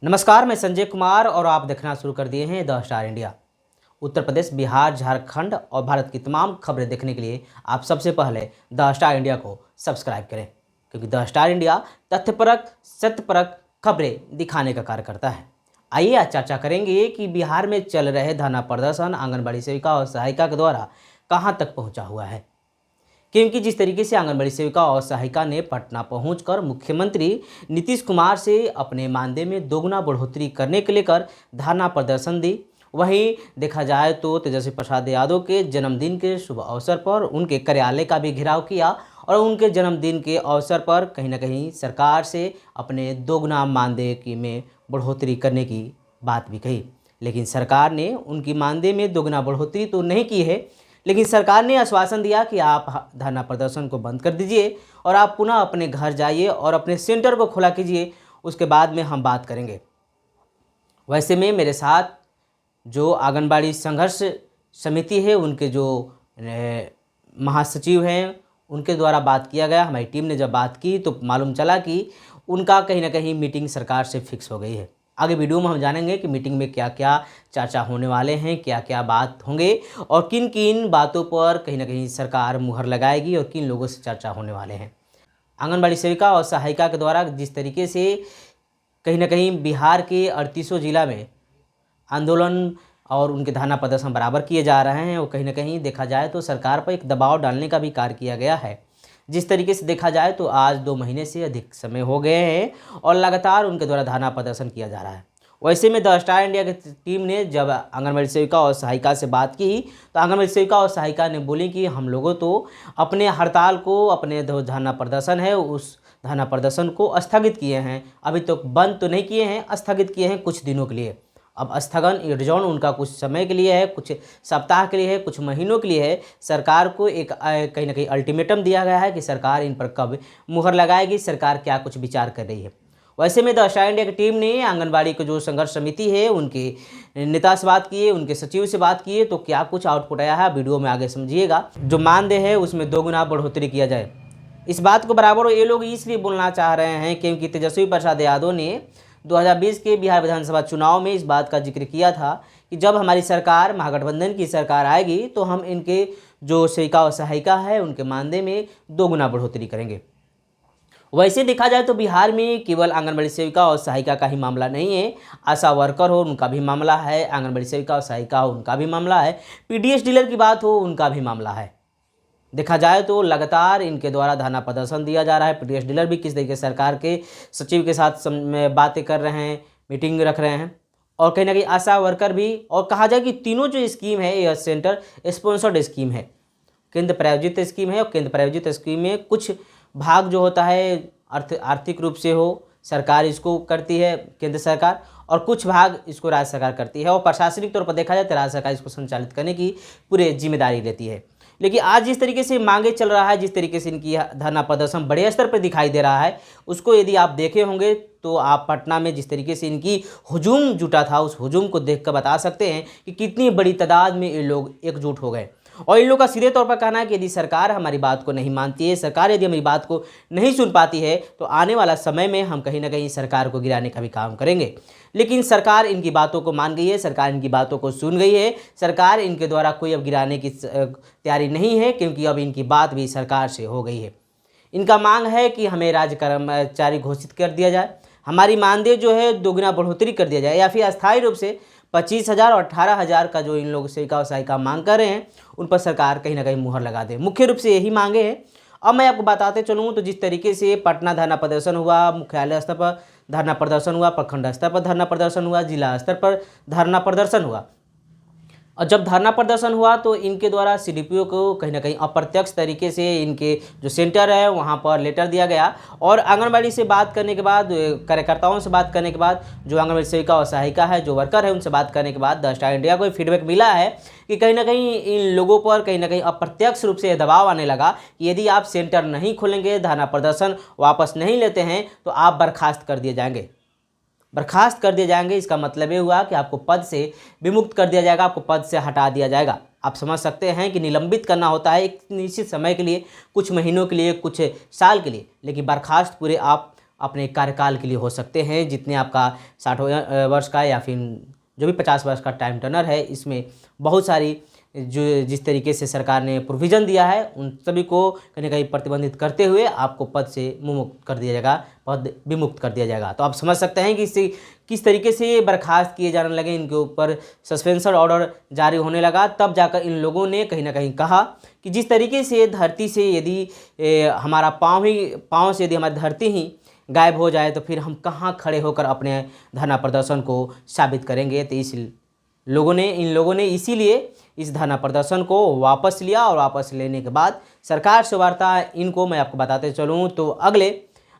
नमस्कार, मैं संजय कुमार और आप देखना शुरू कर दिए हैं the star India. Uttar Pradesh, Bihar, Jharkhand और भारत की तमाम खबरें देखने के लिए आप सबसे पहले द स्टार इंडिया को सब्सक्राइब करें, क्योंकि द स्टार इंडिया तथ्यपरक सत्यपरक खबरें दिखाने का कार्य करता है। आइए आज चर्चा करेंगे कि बिहार में चल रहे धरना प्रदर्शन आंगनबाड़ी सेविका और सहायिका के द्वारा कहां तक पहुंचा हुआ है। क्योंकि जिस तरीके से आंगनबाड़ी सेविका और सहायिका ने पटना पहुंचकर मुख्यमंत्री नीतीश कुमार से अपने मानदेय में दोगुना बढ़ोतरी करने के लेकर धरना प्रदर्शन दी, वहीं देखा जाए तो तेजस्वी प्रसाद यादव के जन्मदिन के शुभ अवसर पर उनके कार्यालय का भी घेराव किया और उनके जन्मदिन के अवसर पर कहीं ना कहीं सरकार से अपने दोगुना मानदेय की में बढ़ोतरी करने की बात भी कही। लेकिन सरकार ने उनकी मानदेय में दोगुना बढ़ोतरी तो नहीं की है, लेकिन सरकार ने आश्वासन दिया कि आप धरना प्रदर्शन को बंद कर दीजिए और आप पुनः अपने घर जाइए और अपने सेंटर को खुला कीजिए, उसके बाद में हम बात करेंगे। वैसे में मेरे साथ जो आंगनबाड़ी संघर्ष समिति है उनके जो महासचिव हैं उनके द्वारा बात किया गया। हमारी टीम ने जब बात की तो मालूम चला कि उनका कहीं ना कहीं मीटिंग सरकार से फिक्स हो गई है। आगे वीडियो में हम जानेंगे कि मीटिंग में क्या क्या चर्चा होने वाले हैं, क्या क्या बात होंगे और किन किन बातों पर कहीं ना कहीं सरकार मुहर लगाएगी और किन लोगों से चर्चा होने वाले हैं। आंगनबाड़ी सेविका और सहायिका के द्वारा जिस तरीके से कहीं ना कहीं बिहार के 38 जिला में आंदोलन और उनके धरना प्रदर्शन बराबर किए जा रहे हैं और कहीं ना कहीं देखा जाए तो सरकार पर एक दबाव डालने का भी कार्य किया गया है। जिस तरीके से देखा जाए तो आज 2 महीने से अधिक समय हो गए हैं और लगातार उनके द्वारा धरना प्रदर्शन किया जा रहा है। वैसे में द स्टार इंडिया की टीम ने जब आंगनबाड़ी सेविका और सहायिका से बात की तो आंगनबाड़ी सेविका और सहायिका ने बोली कि हम लोगों तो अपने हड़ताल को, अपने जो धरना प्रदर्शन है उस धरना प्रदर्शन को स्थगित किए हैं। अभी तो बंद तो नहीं किए हैं, स्थगित किए हैं कुछ दिनों के लिए। अब स्थगन एडजॉन उनका कुछ समय के लिए है, कुछ सप्ताह के लिए है, कुछ महीनों के लिए है। सरकार को एक कहीं ना कहीं अल्टीमेटम दिया गया है कि सरकार इन पर कब मुहर लगाएगी, सरकार क्या कुछ विचार कर रही है। वैसे में द स्टार इंडिया की टीम ने आंगनबाड़ी की जो संघर्ष समिति है उनके नेता से बात किए, उनके सचिव से बात किए, तो क्या कुछ आउटपुट आया है वीडियो में आगे समझिएगा। जो मानदेय है उसमें दोगुना बढ़ोतरी किया जाए, इस बात को बराबर ये लोग इसलिए बोलना चाह रहे हैं क्योंकि तेजस्वी प्रसाद यादव ने 2020 के बिहार विधानसभा चुनाव में इस बात का जिक्र किया था कि जब हमारी सरकार, महागठबंधन की सरकार आएगी तो हम इनके जो सेविका और सहायिका है उनके मानदेय में दोगुना बढ़ोतरी करेंगे। वैसे देखा जाए तो बिहार में केवल आंगनबाड़ी सेविका और सहायिका का ही मामला नहीं है, आशा वर्कर हो उनका भी मामला है, आंगनबाड़ी सेविका और सहायिका हो उनका भी मामला है, पीडीएस डीलर की बात हो उनका भी मामला है। देखा जाए तो लगातार इनके द्वारा धरना प्रदर्शन दिया जा रहा है। पीडीएस डीलर भी किस तरीके से सरकार के सचिव के साथ बातें कर रहे हैं, मीटिंग रख रहे हैं और कहीं ना कहीं आशा वर्कर भी। और कहा जाए कि तीनों जो स्कीम है यह सेंटर स्पॉन्सर्ड स्कीम है, केंद्र प्रायोजित स्कीम है और केंद्र प्रायोजित स्कीम में कुछ भाग जो होता है आर्थिक रूप से हो सरकार इसको करती है, केंद्र सरकार, और कुछ भाग इसको राज्य सरकार करती है और प्रशासनिक तौर पर देखा जाए तो राज्य सरकार इसको संचालित करने की पूरी जिम्मेदारी लेती है। लेकिन आज जिस तरीके से मांगे चल रहा है, जिस तरीके से इनकी धरना प्रदर्शन बड़े स्तर पर दिखाई दे रहा है, उसको यदि आप देखे होंगे तो आप पटना में जिस तरीके से इनकी हुजूम जुटा था उस हुजूम को देखकर बता सकते हैं कि कितनी बड़ी तादाद में ये लोग एकजुट हो गए। और इन लोगों का सीधे तौर पर कहना है कि यदि सरकार हमारी बात को नहीं मानती है, सरकार यदि हमारी बात को नहीं सुन पाती है तो आने वाला समय में हम कहीं ना कहीं सरकार को गिराने का भी काम करेंगे। लेकिन सरकार इनकी बातों को मान गई है, सरकार इनकी बातों को सुन गई है, सरकार इनके द्वारा कोई अब गिराने की तैयारी नहीं है क्योंकि अब इनकी बात भी सरकार से हो गई है। इनका मांग है कि हमें राज्य कर्मचारी घोषित कर दिया जाए, हमारी मानदेय जो है दोगुना बढ़ोतरी कर दिया जाए या फिर अस्थायी रूप से 25,000 और 18,000 का जो इन लोग सेविका और सहायिका मांग कर रहे हैं उन पर सरकार कहीं ना कहीं मुहर लगा दे। मुख्य रूप से यही मांगे हैं। अब मैं आपको बताते चलूँ तो जिस तरीके से पटना धरना प्रदर्शन हुआ, मुख्यालय स्तर पर धरना प्रदर्शन हुआ, प्रखंड स्तर पर धरना प्रदर्शन हुआ, जिला स्तर पर धरना प्रदर्शन हुआ, और जब धरना प्रदर्शन हुआ तो इनके द्वारा सीडीपीओ को कहीं ना कहीं अप्रत्यक्ष तरीके से इनके जो सेंटर है वहाँ पर लेटर दिया गया और आंगनबाड़ी से बात करने के बाद, कार्यकर्ताओं से बात करने के बाद, जो आंगनबाड़ी सेविका और सहायिका है, जो वर्कर है, उनसे बात करने के बाद द स्टार इंडिया को फीडबैक मिला है कि कहीं ना कहीं इन लोगों पर कहीं ना कहीं अप्रत्यक्ष रूप से दबाव आने लगा कि यदि आप सेंटर नहीं खोलेंगे, धरना प्रदर्शन वापस नहीं लेते हैं तो आप बर्खास्त कर दिए जाएंगे। बर्खास्त कर दिए जाएंगे इसका मतलब ये हुआ कि आपको पद से विमुक्त कर दिया जाएगा, आपको पद से हटा दिया जाएगा। आप समझ सकते हैं कि निलंबित करना होता है एक निश्चित समय के लिए, कुछ महीनों के लिए, कुछ साल के लिए, लेकिन बर्खास्त पूरे आप अपने कार्यकाल के लिए हो सकते हैं। जितने आपका 60 वर्ष का या फिर जो भी 50 वर्ष का टाइम टर्नर है, इसमें बहुत सारी जो जिस तरीके से सरकार ने प्रोविज़न दिया है उन सभी को कहीं ना कहीं प्रतिबंधित करते हुए आपको पद से मुक्त कर दिया जाएगा, पद विमुक्त कर दिया जाएगा। तो आप समझ सकते हैं कि इससे किस तरीके से ये बर्खास्त किए जाने लगे, इनके ऊपर सस्पेंशन ऑर्डर जारी होने लगा। तब जाकर इन लोगों ने कहीं ना कहीं कहा कि जिस तरीके से धरती से यदि हमारा पाँव से यदि हमारी धरती ही गायब हो जाए तो फिर हम कहाँ खड़े होकर अपने धरना प्रदर्शन को साबित करेंगे। तो इन लोगों ने इसीलिए इस धरना प्रदर्शन को वापस लिया और वापस लेने के बाद सरकार से वार्ता इनको मैं आपको बताते चलूँ तो अगले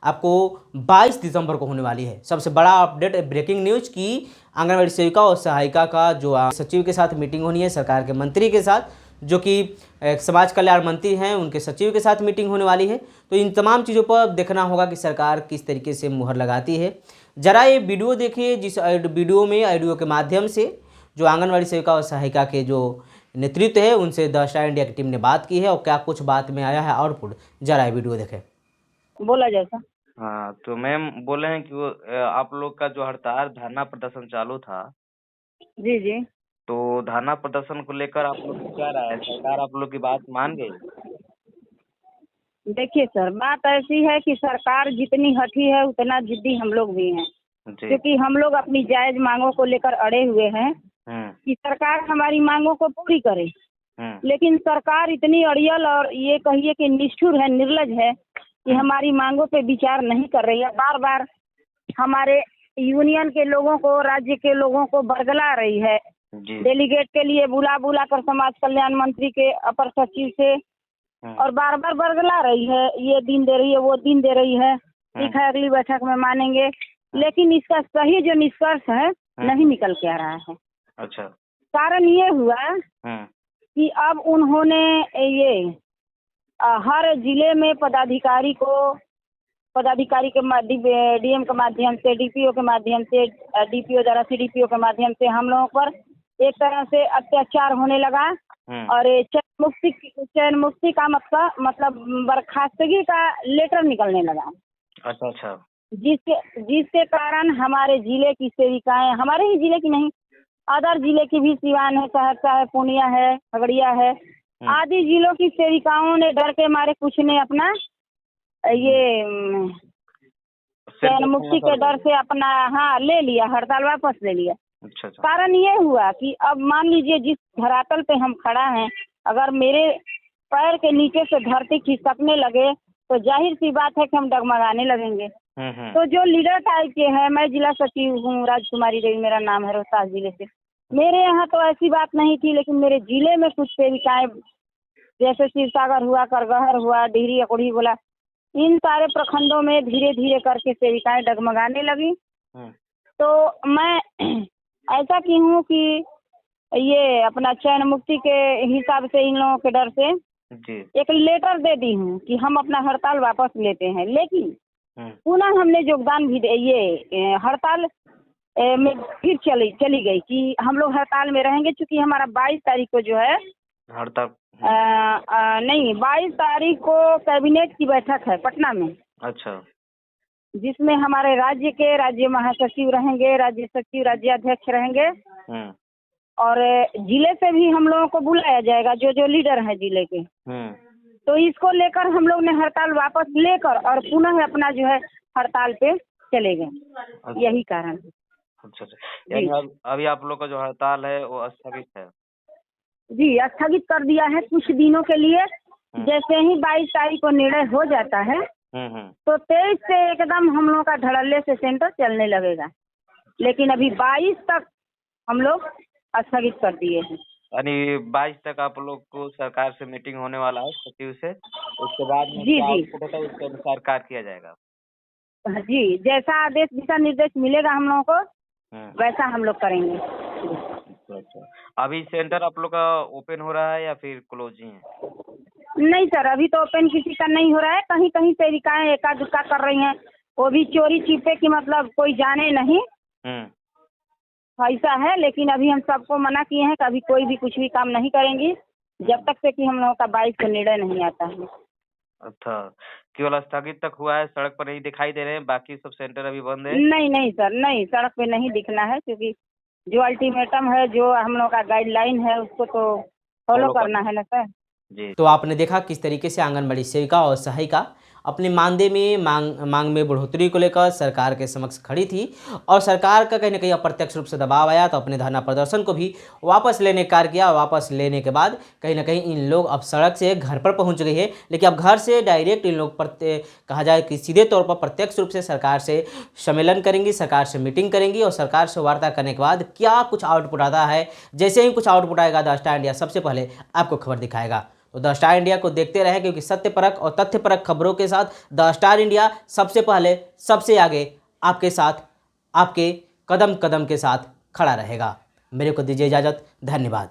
आपको 22 दिसंबर को होने वाली है। सबसे बड़ा अपडेट, ब्रेकिंग न्यूज की आंगनबाड़ी सेविका और सहायिका का जो सचिव के साथ मीटिंग होनी है, सरकार के मंत्री के साथ जो कि समाज कल्याण मंत्री हैं उनके सचिव के साथ मीटिंग होने वाली है। तो इन तमाम चीज़ों पर देखना होगा कि सरकार किस तरीके से मुहर लगाती है। ज़रा ये वीडियो देखिए, जिस वीडियो में ऑडियो के माध्यम से जो आंगनबाड़ी सेविका और सहायिका के जो नेतृत्व है उनसे द स्टार इंडिया की टीम ने बात की है और क्या कुछ बात में आया है आउटपुट, जरा ये वीडियो देखें। बोला जैसा। हाँ, तो मैम बोले हैं कि वो आप लोग का जो हड़ताल धरना प्रदर्शन चालू था, जी जी। तो धरना प्रदर्शन को लेकर आप लोग की क्या राय है? सरकार आप लोग की बात मान गई? देखिए सर, बात ऐसी है कि सरकार जितनी हठी है उतना जिद्दी हम लोग भी हैं, जी। क्योंकि हम लोग अपनी जायज मांगों को लेकर अड़े हुए हैं कि सरकार हमारी मांगों को पूरी करे। लेकिन सरकार इतनी अड़ियल और ये कहिए कि निष्ठुर है, निर्लज है कि हमारी मांगों पे विचार नहीं कर रही है। बार बार हमारे यूनियन के लोगों को, राज्य के लोगों को बरगला रही है। डेलीगेट के लिए बुला बुला कर समाज कल्याण मंत्री के अपर सचिव से और बार बार बरगला रही है, ये दिन दे रही है, वो दिन दे रही है, ठीक है अगली बैठक में मानेंगे। लेकिन इसका सही जो निष्कर्ष है नहीं निकल के आ रहा है। अच्छा। कारण ये हुआ कि अब उन्होंने ये हर जिले में पदाधिकारी के डीएम के माध्यम से, डीपीओ के माध्यम से, डीपीओ द्वारा सीडीपीओ के माध्यम से हम लोगों पर एक तरह से अत्याचार होने लगा और चयन मुक्ति का मतलब बर्खास्तगी का लेटर निकलने लगा। अच्छा अच्छा। जिसके कारण हमारे जिले की सेविकाएं, हमारे ही जिले की नहीं, अदर जिले की भी, सिवान है, सहरसा है, पूर्णिया है, खगड़िया है, आदि जिलों की सेविकाओं ने डर के मारे कुछ ने अपना ये चयन मुक्ति के डर से अपना ले लिया, हड़ताल वापस ले लिया। अच्छा। कारण ये हुआ कि अब मान लीजिए जिस धरातल पे हम खड़ा हैं, अगर मेरे पैर के नीचे से धरती खिसकने लगे तो जाहिर सी बात है कि हम डगमगाने लगेंगे। तो जो लीडर टाइप के हैं, मैं जिला सचिव हूँ, राजकुमारी देवी मेरा नाम है, रोहतास जिले से। मेरे यहाँ तो ऐसी बात नहीं थी, लेकिन मेरे जिले में कुछ सेविकाएं जैसे शिवसागर हुआ, करगहर हुआ, डिहरी, अकुड़ी बोला, इन सारे प्रखंडों में धीरे धीरे करके सेविकाएं डगमगाने लगी। तो मैं ऐसा की हूँ कि ये अपना चयन मुक्ति के हिसाब से इन लोगों के डर से एक लेटर दे दी हूँ कि हम अपना हड़ताल वापस लेते हैं। लेकिन पुनः हमने योगदान भी ये हड़ताल में फिर चली गई कि हम लोग हड़ताल में रहेंगे, क्योंकि हमारा 22 तारीख को जो है हड़ताल नहीं, 22 तारीख को कैबिनेट की बैठक है पटना में। अच्छा। जिसमें हमारे राज्य महासचिव रहेंगे, राज्य सचिव, राज्याध्यक्ष रहेंगे और जिले से भी हम लोगों को बुलाया जाएगा, जो लीडर है जिले के। तो इसको लेकर हम लोग ने हड़ताल वापस लेकर और पुनः अपना जो है हड़ताल पे चले गए। अच्छा। यही कारण है। अच्छा। यानी अभी आप लोग का जो हड़ताल है वो स्थगित है? जी, स्थगित कर दिया है कुछ दिनों के लिए। जैसे ही 22 तारीख को निर्णय हो जाता है तो 23 से एकदम हम लोगों का धड़ल्ले से सेंटर चलने लगेगा। लेकिन अभी 22 तक हम लोग स्थगित कर दिए हैं। यानी 22 तक आप लोग को सरकार से मीटिंग होने वाला है सचिव से, उसके बाद में जी क्या जी आउटपुट होता है उसके अनुसार कार्य किया जाएगा। जी, जैसा आदेश, दिशा निर्देश मिलेगा हम लोगों को वैसा हम लोग करेंगे। अच्छा। अभी सेंटर आप लोग का ओपन हो रहा है या फिर क्लोज ही है? नहीं सर, अभी तो ओपन किसी का नहीं हो रहा है। कहीं कहीं सेविकाएं एका दुक्का कर रही हैं, वो भी चोरी छिपे की, मतलब कोई जाने नहीं, ऐसा है। लेकिन अभी हम सबको मना किए हैं कि अभी कोई भी कुछ भी काम नहीं करेंगी जब तक से कि हम लोगों का 22 को निर्णय नहीं आता है। अच्छा, केवल स्थगित तक हुआ है, सड़क पर नहीं दिखाई दे रहे हैं, बाकी सब सेंटर अभी बंद है। नहीं नहीं सर, नहीं सड़क पे नहीं दिखना है, क्योंकि जो अल्टीमेटम है, जो हम लोग का गाइडलाइन है, उसको तो फॉलो करना है ना सर। जी। तो आपने देखा किस तरीके से आंगनबाड़ी सेविका और सहायिका अपने मानदेय में मांग में बढ़ोतरी को लेकर सरकार के समक्ष खड़ी थी और सरकार का कहीं ना कहीं अप्रत्यक्ष रूप से दबाव आया तो अपने धरना प्रदर्शन को भी वापस लेने का कार्य किया और वापस लेने के बाद कहीं ना कहीं इन लोग अब सड़क से घर पर पहुंच गई है। लेकिन अब घर से डायरेक्ट इन लोग कहा जाए कि सीधे तौर पर प्रत्यक्ष रूप से सरकार से सम्मेलन करेंगी, सरकार से मीटिंग करेंगी और सरकार से वार्ता करने के बाद क्या कुछ आउटपुट आता है, जैसे ही कुछ आउटपुट आएगा द स्टार इंडिया सबसे पहले आपको खबर दिखाएगा। तो द स्टार इंडिया को देखते रहें, क्योंकि सत्यपरक और तथ्यपरक खबरों के साथ द स्टार इंडिया सबसे पहले सबसे आगे आपके साथ, आपके कदम कदम के साथ खड़ा रहेगा। मेरे को दीजिए इजाज़त, धन्यवाद।